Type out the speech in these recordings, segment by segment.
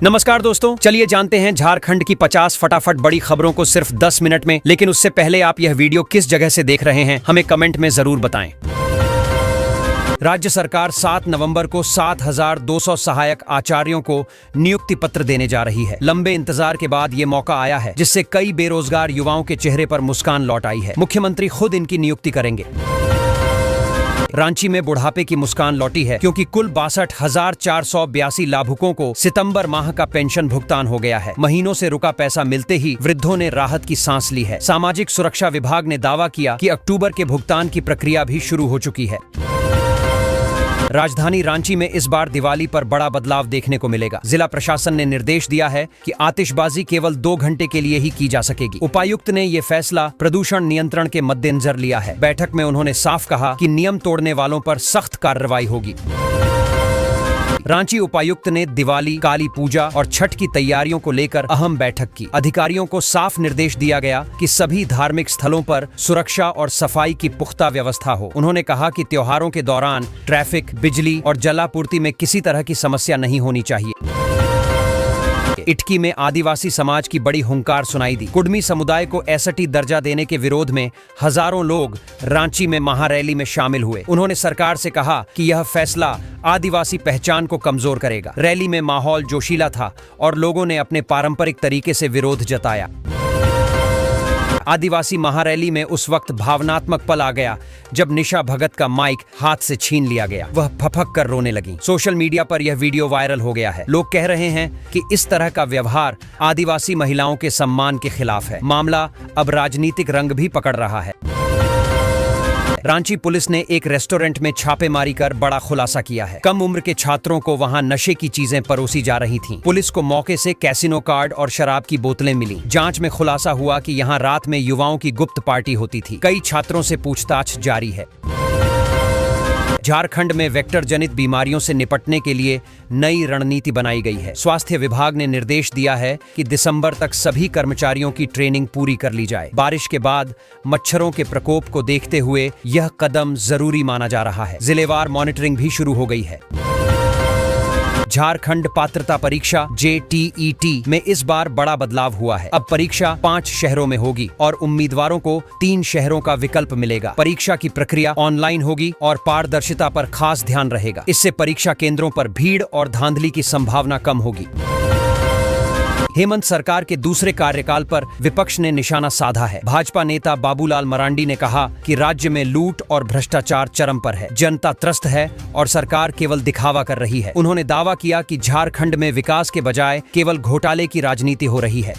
नमस्कार दोस्तों, चलिए जानते हैं झारखंड की 50 फटाफट बड़ी खबरों को सिर्फ 10 मिनट में। लेकिन उससे पहले आप यह वीडियो किस जगह से देख रहे हैं हमें कमेंट में जरूर बताएं। राज्य सरकार 7 नवंबर को 7,200 सहायक आचार्यों को नियुक्ति पत्र देने जा रही है। लंबे इंतजार के बाद ये मौका आया है, जिससे कई बेरोजगार युवाओं के चेहरे पर मुस्कान लौट आई है। मुख्यमंत्री खुद इनकी नियुक्ति करेंगे। रांची में बुढ़ापे की मुस्कान लौटी है, क्योंकि कुल 62,482 लाभुकों को सितंबर माह का पेंशन भुगतान हो गया है। महीनों से रुका पैसा मिलते ही वृद्धों ने राहत की सांस ली है। सामाजिक सुरक्षा विभाग ने दावा किया कि अक्टूबर के भुगतान की प्रक्रिया भी शुरू हो चुकी है। राजधानी रांची में इस बार दिवाली पर बड़ा बदलाव देखने को मिलेगा। जिला प्रशासन ने निर्देश दिया है कि आतिशबाजी केवल 2 घंटे के लिए ही की जा सकेगी। उपायुक्त ने ये फैसला प्रदूषण नियंत्रण के मद्देनजर लिया है। बैठक में उन्होंने साफ कहा कि नियम तोड़ने वालों पर सख्त कार्रवाई होगी। रांची उपायुक्त ने दिवाली, काली पूजा और छठ की तैयारियों को लेकर अहम बैठक की। अधिकारियों को साफ निर्देश दिया गया कि सभी धार्मिक स्थलों पर सुरक्षा और सफाई की पुख्ता व्यवस्था हो। उन्होंने कहा कि त्योहारों के दौरान ट्रैफिक, बिजली और जलापूर्ति में किसी तरह की समस्या नहीं होनी चाहिए। इटकी में आदिवासी समाज की बड़ी हुंकार सुनाई दी। कुडमी समुदाय को एसटी दर्जा देने के विरोध में हजारों लोग रांची में महारैली में शामिल हुए। उन्होंने सरकार से कहा कि यह फैसला आदिवासी पहचान को कमजोर करेगा। रैली में माहौल जोशीला था और लोगों ने अपने पारंपरिक तरीके से विरोध जताया। आदिवासी महारैली में उस वक्त भावनात्मक पल आ गया जब निशा भगत का माइक हाथ से छीन लिया गया। वह फफक कर रोने लगी। सोशल मीडिया पर यह वीडियो वायरल हो गया है। लोग कह रहे हैं कि इस तरह का व्यवहार आदिवासी महिलाओं के सम्मान के खिलाफ है। मामला अब राजनीतिक रंग भी पकड़ रहा है। रांची पुलिस ने एक रेस्टोरेंट में छापेमारी कर बड़ा खुलासा किया है। कम उम्र के छात्रों को वहां नशे की चीजें परोसी जा रही थीं। पुलिस को मौके से कैसीनो कार्ड और शराब की बोतलें मिली। जांच में खुलासा हुआ कि यहां रात में युवाओं की गुप्त पार्टी होती थी। कई छात्रों से पूछताछ जारी है। झारखंड में वेक्टर जनित बीमारियों से निपटने के लिए नई रणनीति बनाई गई है। स्वास्थ्य विभाग ने निर्देश दिया है कि दिसंबर तक सभी कर्मचारियों की ट्रेनिंग पूरी कर ली जाए। बारिश के बाद मच्छरों के प्रकोप को देखते हुए यह कदम जरूरी माना जा रहा है। जिलेवार मॉनिटरिंग भी शुरू हो गई है। झारखंड पात्रता परीक्षा JTET में इस बार बड़ा बदलाव हुआ है। अब परीक्षा 5 शहरों में होगी और उम्मीदवारों को 3 शहरों का विकल्प मिलेगा। परीक्षा की प्रक्रिया ऑनलाइन होगी और पारदर्शिता पर खास ध्यान रहेगा। इससे परीक्षा केंद्रों पर भीड़ और धांधली की संभावना कम होगी। हेमंत सरकार के दूसरे कार्यकाल पर विपक्ष ने निशाना साधा है। भाजपा नेता बाबूलाल मरांडी ने कहा कि राज्य में लूट और भ्रष्टाचार चरम पर है। जनता त्रस्त है और सरकार केवल दिखावा कर रही है। उन्होंने दावा किया कि झारखंड में विकास के बजाय केवल घोटाले की राजनीति हो रही है।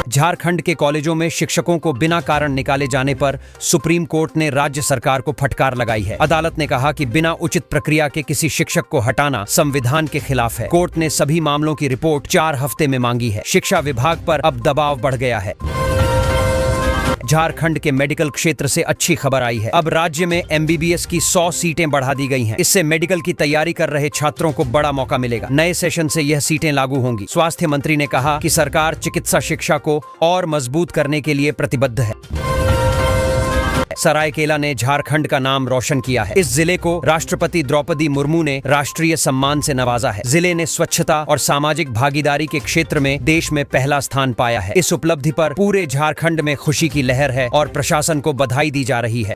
झारखंड के कॉलेजों में शिक्षकों को बिना कारण निकाले जाने पर सुप्रीम कोर्ट ने राज्य सरकार को फटकार लगाई है। अदालत ने कहा कि बिना उचित प्रक्रिया के किसी शिक्षक को हटाना संविधान के खिलाफ है। कोर्ट ने सभी मामलों की रिपोर्ट 4 हफ्ते में मांगी है। शिक्षा विभाग पर अब दबाव बढ़ गया है। झारखंड के मेडिकल क्षेत्र से अच्छी खबर आई है। अब राज्य में MBBS की 100 सीटें बढ़ा दी गई हैं। इससे मेडिकल की तैयारी कर रहे छात्रों को बड़ा मौका मिलेगा। नए सेशन से यह सीटें लागू होंगी। स्वास्थ्य मंत्री ने कहा कि सरकार चिकित्सा शिक्षा को और मजबूत करने के लिए प्रतिबद्ध है। सरायकेला ने झारखंड का नाम रोशन किया है। इस जिले को राष्ट्रपति द्रौपदी मुर्मू ने राष्ट्रीय सम्मान से नवाजा है। जिले ने स्वच्छता और सामाजिक भागीदारी के क्षेत्र में देश में पहला स्थान पाया है। इस उपलब्धि पर पूरे झारखंड में खुशी की लहर है और प्रशासन को बधाई दी जा रही है।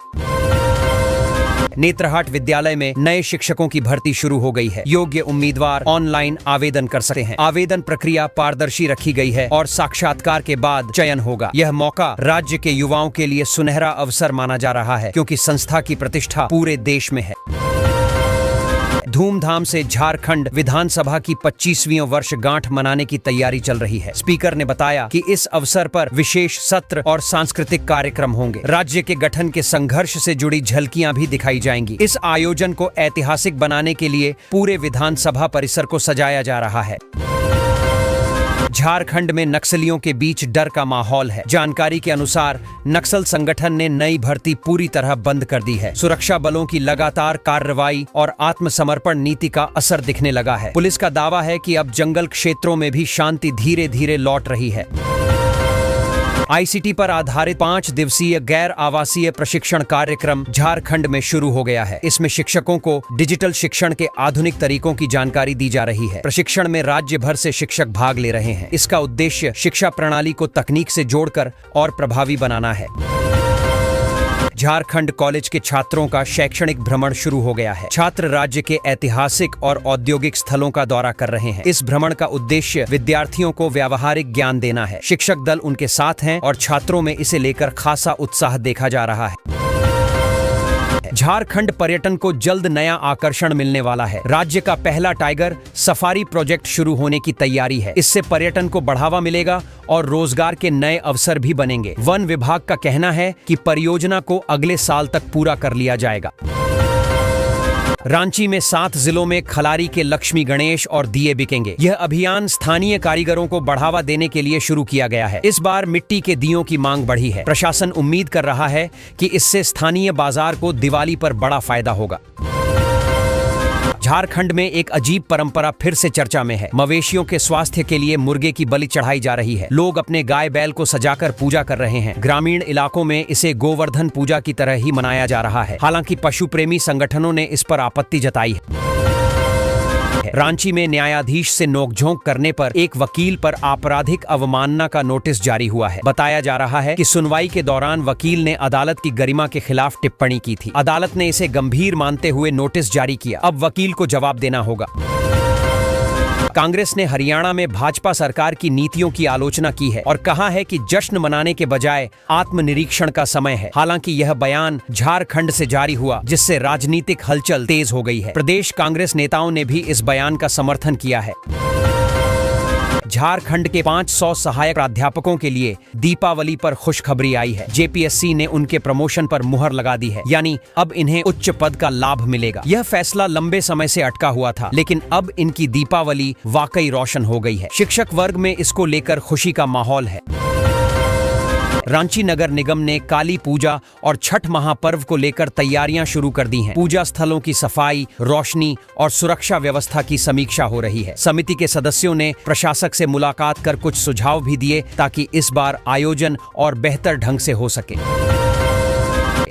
नेत्रहाट विद्यालय में नए शिक्षकों की भर्ती शुरू हो गई है। योग्य उम्मीदवार ऑनलाइन आवेदन कर सकते हैं। आवेदन प्रक्रिया पारदर्शी रखी गई है और साक्षात्कार के बाद चयन होगा। यह मौका राज्य के युवाओं के लिए सुनहरा अवसर माना जा रहा है, क्योंकि संस्था की प्रतिष्ठा पूरे देश में है। धूमधाम से झारखंड विधानसभा की 25वीं वर्षगांठ मनाने की तैयारी चल रही है। स्पीकर ने बताया कि इस अवसर पर विशेष सत्र और सांस्कृतिक कार्यक्रम होंगे। राज्य के गठन के संघर्ष से जुड़ी झलकियां भी दिखाई जाएंगी। इस आयोजन को ऐतिहासिक बनाने के लिए पूरे विधानसभा परिसर को सजाया जा रहा है। झारखंड में नक्सलियों के बीच डर का माहौल है। जानकारी के अनुसार नक्सल संगठन ने नई भर्ती पूरी तरह बंद कर दी है। सुरक्षा बलों की लगातार कार्रवाई और आत्मसमर्पण नीति का असर दिखने लगा है। पुलिस का दावा है कि अब जंगल क्षेत्रों में भी शांति धीरे धीरे लौट रही है। ICT पर आधारित 5 दिवसीय गैर आवासीय प्रशिक्षण कार्यक्रम झारखंड में शुरू हो गया है। इसमें शिक्षकों को डिजिटल शिक्षण के आधुनिक तरीकों की जानकारी दी जा रही है। प्रशिक्षण में राज्य भर से शिक्षक भाग ले रहे हैं। इसका उद्देश्य शिक्षा प्रणाली को तकनीक से जोड़कर और प्रभावी बनाना है। झारखंड कॉलेज के छात्रों का शैक्षणिक भ्रमण शुरू हो गया है। छात्र राज्य के ऐतिहासिक और औद्योगिक स्थलों का दौरा कर रहे हैं। इस भ्रमण का उद्देश्य विद्यार्थियों को व्यावहारिक ज्ञान देना है। शिक्षक दल उनके साथ हैं और छात्रों में इसे लेकर खासा उत्साह देखा जा रहा है। झारखंड पर्यटन को जल्द नया आकर्षण मिलने वाला है। राज्य का पहला टाइगर सफारी प्रोजेक्ट शुरू होने की तैयारी है। इससे पर्यटन को बढ़ावा मिलेगा और रोजगार के नए अवसर भी बनेंगे। वन विभाग का कहना है कि परियोजना को अगले साल तक पूरा कर लिया जाएगा। रांची में 7 जिलों में खलारी के लक्ष्मी गणेश और दिए बिकेंगे। यह अभियान स्थानीय कारीगरों को बढ़ावा देने के लिए शुरू किया गया है। इस बार मिट्टी के दियों की मांग बढ़ी है। प्रशासन उम्मीद कर रहा है कि इससे स्थानीय बाजार को दिवाली पर बड़ा फायदा होगा। झारखंड में एक अजीब परंपरा फिर से चर्चा में है। मवेशियों के स्वास्थ्य के लिए मुर्गे की बलि चढ़ाई जा रही है। लोग अपने गाय बैल को सजाकर पूजा कर रहे हैं। ग्रामीण इलाकों में इसे गोवर्धन पूजा की तरह ही मनाया जा रहा है। हालांकि पशु प्रेमी संगठनों ने इस पर आपत्ति जताई है। रांची में न्यायाधीश से नोकझोंक करने पर एक वकील पर आपराधिक अवमानना का नोटिस जारी हुआ है। बताया जा रहा है कि सुनवाई के दौरान वकील ने अदालत की गरिमा के खिलाफ टिप्पणी की थी। अदालत ने इसे गंभीर मानते हुए नोटिस जारी किया। अब वकील को जवाब देना होगा। कांग्रेस ने हरियाणा में भाजपा सरकार की नीतियों की आलोचना की है और कहा है कि जश्न मनाने के बजाय आत्मनिरीक्षण का समय है। हालांकि यह बयान झारखंड से जारी हुआ, जिससे राजनीतिक हलचल तेज हो गई है। प्रदेश कांग्रेस नेताओं ने भी इस बयान का समर्थन किया है। झारखंड के 500 सहायक प्राध्यापकों के लिए दीपावली पर खुशखबरी आई है। जेपीएससी ने उनके प्रमोशन पर मुहर लगा दी है, यानी अब इन्हें उच्च पद का लाभ मिलेगा। यह फैसला लंबे समय से अटका हुआ था, लेकिन अब इनकी दीपावली वाकई रोशन हो गई है। शिक्षक वर्ग में इसको लेकर खुशी का माहौल है। रांची नगर निगम ने काली पूजा और छठ महापर्व को लेकर तैयारियां शुरू कर दी हैं। पूजा स्थलों की सफाई, रोशनी और सुरक्षा व्यवस्था की समीक्षा हो रही है। समिति के सदस्यों ने प्रशासक से मुलाकात कर कुछ सुझाव भी दिए ताकि इस बार आयोजन और बेहतर ढंग से हो सके।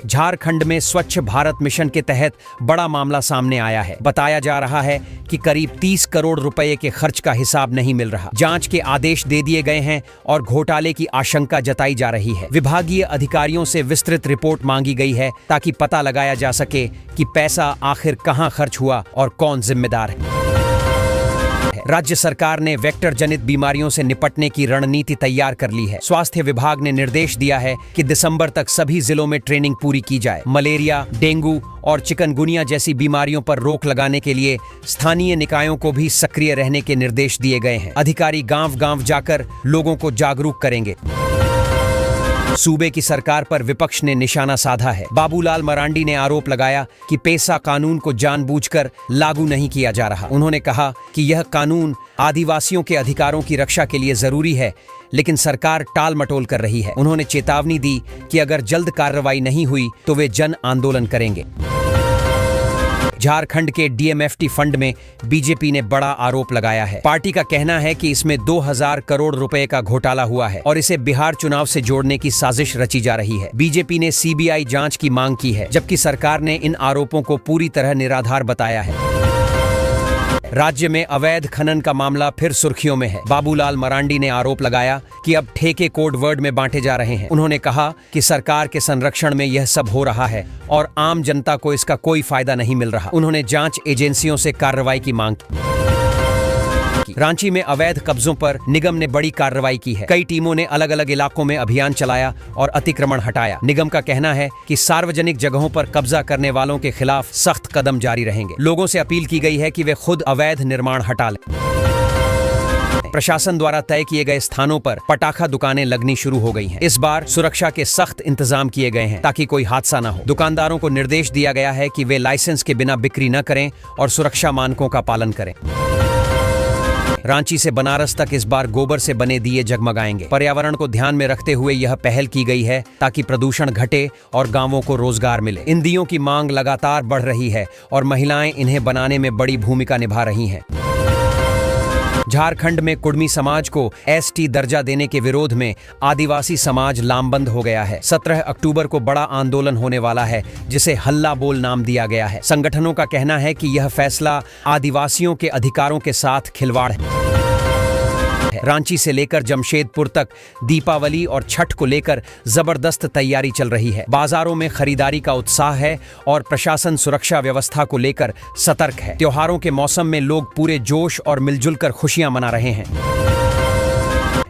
झारखंड में स्वच्छ भारत मिशन के तहत बड़ा मामला सामने आया है। बताया जा रहा है कि करीब 30 करोड़ रुपए के खर्च का हिसाब नहीं मिल रहा। जांच के आदेश दे दिए गए हैं और घोटाले की आशंका जताई जा रही है। विभागीय अधिकारियों से विस्तृत रिपोर्ट मांगी गई है ताकि पता लगाया जा सके कि पैसा आखिर कहां खर्च हुआ और कौन जिम्मेदार है। राज्य सरकार ने वेक्टर जनित बीमारियों से निपटने की रणनीति तैयार कर ली है। स्वास्थ्य विभाग ने निर्देश दिया है कि दिसंबर तक सभी जिलों में ट्रेनिंग पूरी की जाए। मलेरिया, डेंगू और चिकनगुनिया जैसी बीमारियों पर रोक लगाने के लिए स्थानीय निकायों को भी सक्रिय रहने के निर्देश दिए गए हैं। अधिकारी गांव-गांव जाकर लोगों को जागरूक करेंगे। सूबे की सरकार पर विपक्ष ने निशाना साधा है। बाबूलाल मरांडी ने आरोप लगाया कि पेसा कानून को जानबूझकर लागू नहीं किया जा रहा। उन्होंने कहा कि यह कानून आदिवासियों के अधिकारों की रक्षा के लिए जरूरी है, लेकिन सरकार टाल मटोल कर रही है। उन्होंने चेतावनी दी कि अगर जल्द कार्रवाई नहीं हुई तो वे जन आंदोलन करेंगे। झारखंड के डीएमएफटी फंड में बीजेपी ने बड़ा आरोप लगाया है। पार्टी का कहना है कि इसमें 2000 करोड़ रुपए का घोटाला हुआ है और इसे बिहार चुनाव से जोड़ने की साजिश रची जा रही है। बीजेपी ने सीबीआई जांच की मांग की है, जबकि सरकार ने इन आरोपों को पूरी तरह निराधार बताया है। राज्य में अवैध खनन का मामला फिर सुर्खियों में है। बाबूलाल मरांडी ने आरोप लगाया कि अब ठेके कोड वर्ड में बांटे जा रहे हैं। उन्होंने कहा कि सरकार के संरक्षण में यह सब हो रहा है और आम जनता को इसका कोई फायदा नहीं मिल रहा। उन्होंने जांच एजेंसियों से कार्रवाई की मांग की। रांची में अवैध कब्जों पर निगम ने बड़ी कार्रवाई की है। कई टीमों ने अलग अलग इलाकों में अभियान चलाया और अतिक्रमण हटाया। निगम का कहना है कि सार्वजनिक जगहों पर कब्जा करने वालों के खिलाफ सख्त कदम जारी रहेंगे। लोगों से अपील की गई है कि वे खुद अवैध निर्माण हटा लें। प्रशासन द्वारा तय किए गए स्थानों पर पटाखा दुकानें लगनी शुरू हो गई हैं। इस बार सुरक्षा के सख्त इंतजाम किए गए हैं ताकि कोई हादसा न हो। दुकानदारों को निर्देश दिया गया है कि वे लाइसेंस के बिना बिक्री न करें और सुरक्षा मानकों का पालन करें। रांची से बनारस तक इस बार गोबर से बने दिए जगमगाएंगे। पर्यावरण को ध्यान में रखते हुए यह पहल की गई है ताकि प्रदूषण घटे और गांवों को रोजगार मिले। इन दियों की मांग लगातार बढ़ रही है और महिलाएं इन्हें बनाने में बड़ी भूमिका निभा रही हैं। झारखंड में कुड़मी समाज को एसटी दर्जा देने के विरोध में आदिवासी समाज लामबंद हो गया है। 17 अक्टूबर को बड़ा आंदोलन होने वाला है, जिसे हल्ला बोल नाम दिया गया है। संगठनों का कहना है कि यह फैसला आदिवासियों के अधिकारों के साथ खिलवाड़ है। रांची से लेकर जमशेदपुर तक दीपावली और छठ को लेकर जबरदस्त तैयारी चल रही है। बाजारों में खरीदारी का उत्साह है और प्रशासन सुरक्षा व्यवस्था को लेकर सतर्क है। त्योहारों के मौसम में लोग पूरे जोश और मिलजुल कर खुशियां मना रहे हैं।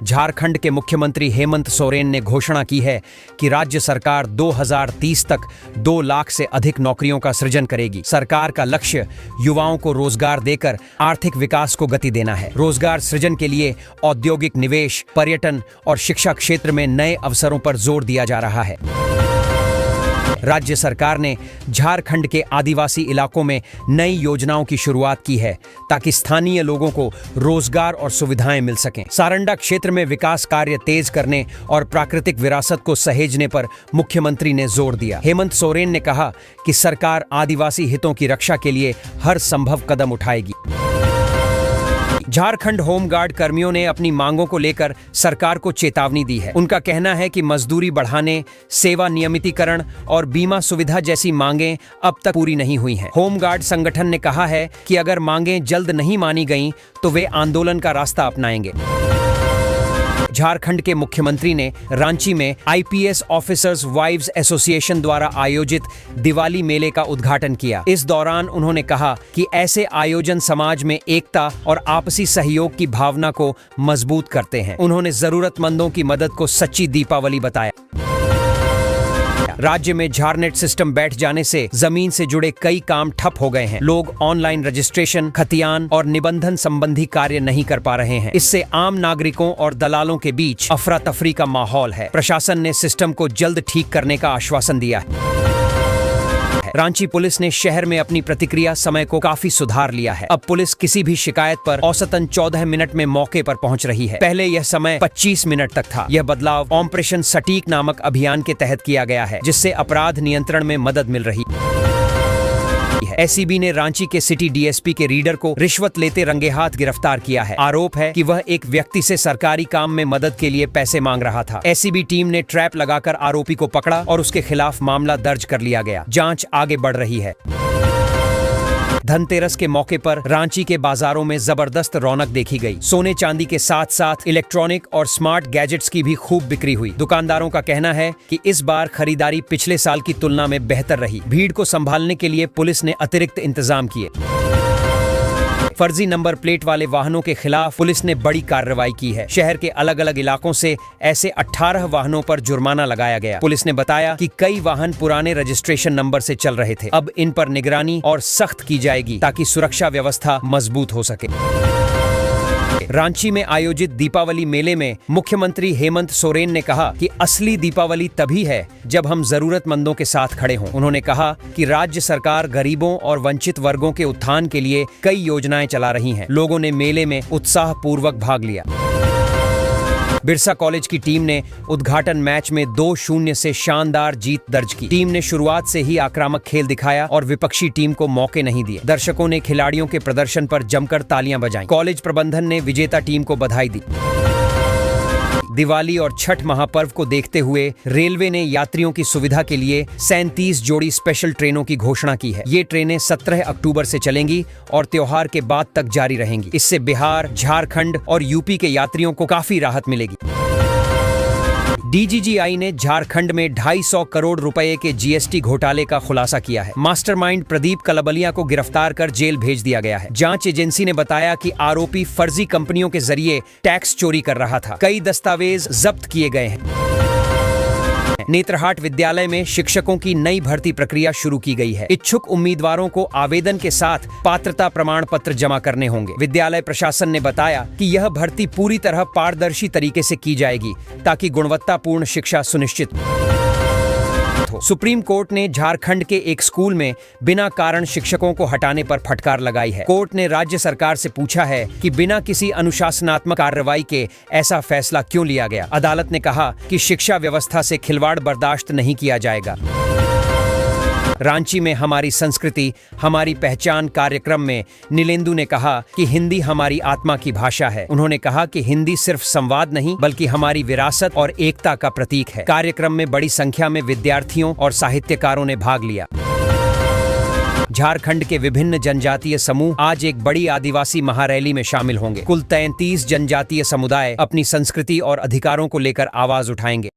झारखंड के मुख्यमंत्री हेमंत सोरेन ने घोषणा की है कि राज्य सरकार 2030 तक 2 लाख से अधिक नौकरियों का सृजन करेगी। सरकार का लक्ष्य युवाओं को रोजगार देकर आर्थिक विकास को गति देना है। रोजगार सृजन के लिए औद्योगिक निवेश, पर्यटन और शिक्षा क्षेत्र में नए अवसरों पर जोर दिया जा रहा है। राज्य सरकार ने झारखंड के आदिवासी इलाकों में नई योजनाओं की शुरुआत की है ताकि स्थानीय लोगों को रोजगार और सुविधाएं मिल सकें। सारंडा क्षेत्र में विकास कार्य तेज करने और प्राकृतिक विरासत को सहेजने पर मुख्यमंत्री ने जोर दिया। हेमंत सोरेन ने कहा कि सरकार आदिवासी हितों की रक्षा के लिए हर संभव कदम उठाएगी। झारखंड होमगार्ड कर्मियों ने अपनी मांगों को लेकर सरकार को चेतावनी दी है। उनका कहना है कि मजदूरी बढ़ाने, सेवा नियमितीकरण और बीमा सुविधा जैसी मांगें अब तक पूरी नहीं हुई हैं। होमगार्ड संगठन ने कहा है कि अगर मांगें जल्द नहीं मानी गईं तो वे आंदोलन का रास्ता अपनाएंगे। झारखंड के मुख्यमंत्री ने रांची में आईपीएस ऑफिसर्स वाइव्स एसोसिएशन द्वारा आयोजित दिवाली मेले का उद्घाटन किया। इस दौरान उन्होंने कहा कि ऐसे आयोजन समाज में एकता और आपसी सहयोग की भावना को मजबूत करते हैं। उन्होंने जरूरतमंदों की मदद को सच्ची दीपावली बताया। राज्य में झारनेट सिस्टम बैठ जाने से जमीन से जुड़े कई काम ठप हो गए हैं। लोग ऑनलाइन रजिस्ट्रेशन, खतियान और निबंधन संबंधी कार्य नहीं कर पा रहे हैं। इससे आम नागरिकों और दलालों के बीच अफरा तफरी का माहौल है। प्रशासन ने सिस्टम को जल्द ठीक करने का आश्वासन दिया है। रांची पुलिस ने शहर में अपनी प्रतिक्रिया समय को काफी सुधार लिया है। अब पुलिस किसी भी शिकायत पर औसतन 14 मिनट में मौके पर पहुंच रही है। पहले यह समय 25 मिनट तक था। यह बदलाव ऑपरेशन सटीक नामक अभियान के तहत किया गया है, जिससे अपराध नियंत्रण में मदद मिल रही है। एसीबी ने रांची के सिटी डीएसपी के रीडर को रिश्वत लेते रंगे हाथ गिरफ्तार किया है। आरोप है कि वह एक व्यक्ति से सरकारी काम में मदद के लिए पैसे मांग रहा था। एसीबी टीम ने ट्रैप लगाकर आरोपी को पकड़ा और उसके खिलाफ मामला दर्ज कर लिया गया। जांच आगे बढ़ रही है। धनतेरस के मौके पर रांची के बाजारों में जबरदस्त रौनक देखी गई। सोने चांदी के साथ साथ इलेक्ट्रॉनिक और स्मार्ट गैजेट्स की भी खूब बिक्री हुई। दुकानदारों का कहना है कि इस बार खरीदारी पिछले साल की तुलना में बेहतर रही। भीड़ को संभालने के लिए पुलिस ने अतिरिक्त इंतजाम किए। फर्जी नंबर प्लेट वाले वाहनों के खिलाफ पुलिस ने बड़ी कार्रवाई की है। शहर के अलग अलग इलाकों से ऐसे 18 वाहनों पर जुर्माना लगाया गया। पुलिस ने बताया कि कई वाहन पुराने रजिस्ट्रेशन नंबर से चल रहे थे। अब इन पर निगरानी और सख्त की जाएगी ताकि सुरक्षा व्यवस्था मजबूत हो सके। रांची में आयोजित दीपावली मेले में मुख्यमंत्री हेमंत सोरेन ने कहा कि असली दीपावली तभी है जब हम जरूरतमंदों के साथ खड़े हों। उन्होंने कहा कि राज्य सरकार गरीबों और वंचित वर्गों के उत्थान के लिए कई योजनाएं चला रही हैं। लोगों ने मेले में उत्साहपूर्वक भाग लिया। बिरसा कॉलेज की टीम ने उद्घाटन मैच में 2-0 से शानदार जीत दर्ज की। टीम ने शुरुआत से ही आक्रामक खेल दिखाया और विपक्षी टीम को मौके नहीं दिए। दर्शकों ने खिलाड़ियों के प्रदर्शन पर जमकर तालियां बजाईं। कॉलेज प्रबंधन ने विजेता टीम को बधाई दी। दिवाली और छठ महापर्व को देखते हुए रेलवे ने यात्रियों की सुविधा के लिए 37 जोड़ी स्पेशल ट्रेनों की घोषणा की है। ये ट्रेनें 17 अक्टूबर से चलेंगी और त्योहार के बाद तक जारी रहेंगी। इससे बिहार, झारखंड और यूपी के यात्रियों को काफी राहत मिलेगी। डीजीजीआई ने झारखंड में 250 करोड़ रुपए के जीएसटी घोटाले का खुलासा किया है। मास्टरमाइंड प्रदीप कलबलिया को गिरफ्तार कर जेल भेज दिया गया है। जांच एजेंसी ने बताया कि आरोपी फर्जी कंपनियों के जरिए टैक्स चोरी कर रहा था। कई दस्तावेज जब्त किए गए हैं। नेत्रहाट विद्यालय में शिक्षकों की नई भर्ती प्रक्रिया शुरू की गई है। इच्छुक उम्मीदवारों को आवेदन के साथ पात्रता प्रमाण पत्र जमा करने होंगे। विद्यालय प्रशासन ने बताया कि यह भर्ती पूरी तरह पारदर्शी तरीके से की जाएगी ताकि गुणवत्तापूर्ण शिक्षा सुनिश्चित हो। सुप्रीम कोर्ट ने झारखंड के एक स्कूल में बिना कारण शिक्षकों को हटाने पर फटकार लगाई है। कोर्ट ने राज्य सरकार से पूछा है कि बिना किसी अनुशासनात्मक कार्रवाई के ऐसा फैसला क्यों लिया गया। अदालत ने कहा कि शिक्षा व्यवस्था से खिलवाड़ बर्दाश्त नहीं किया जाएगा। रांची में हमारी संस्कृति हमारी पहचान कार्यक्रम में नीलेंदु ने कहा कि हिंदी हमारी आत्मा की भाषा है। उन्होंने कहा कि हिंदी सिर्फ संवाद नहीं बल्कि हमारी विरासत और एकता का प्रतीक है। कार्यक्रम में बड़ी संख्या में विद्यार्थियों और साहित्यकारों ने भाग लिया। झारखंड के विभिन्न जनजातीय समूह आज एक बड़ी आदिवासी महारैली में शामिल होंगे। कुल 33 जनजातीय समुदाय अपनी संस्कृति और अधिकारों को लेकर आवाज उठाएंगे।